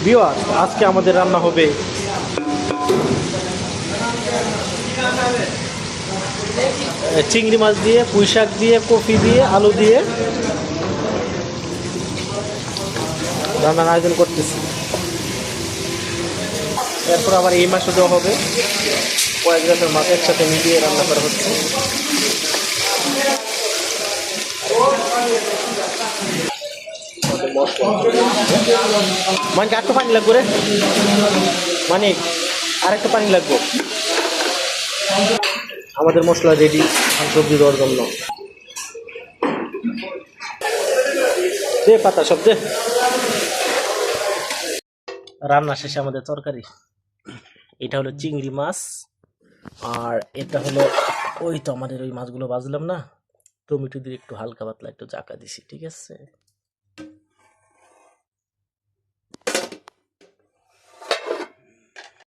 Viewers, আজকে আমাদের রান্না হবে চিংড়ি মাছ দিয়ে, পুঁই শাক দিয়ে, কফি দিয়ে, আলু দিয়ে রান্নার আয়োজন করতেছি। এরপর আবার এই মাছও দেওয়া হবে। কয়েক জাতের মাছ একসাথে মিলিয়ে রান্না করা হচ্ছে। মানে আরেকটা পানি লাগবে রে, মানে আরেকটা পানি লাগবে। আমাদের মশলা রেডি সবজি দেওয়ার জন্য। দে পাতা সব দে। রান্না শেষে আমাদের তরকারি। এটা হলো চিংড়ি মাছ, আর এটা হলো ওই তো আমাদের ওই মাছগুলো ভাজলাম না, টমেটো দিয়ে একটু হালকা পাতলা একটু জাকা দিছি, ঠিক আছে।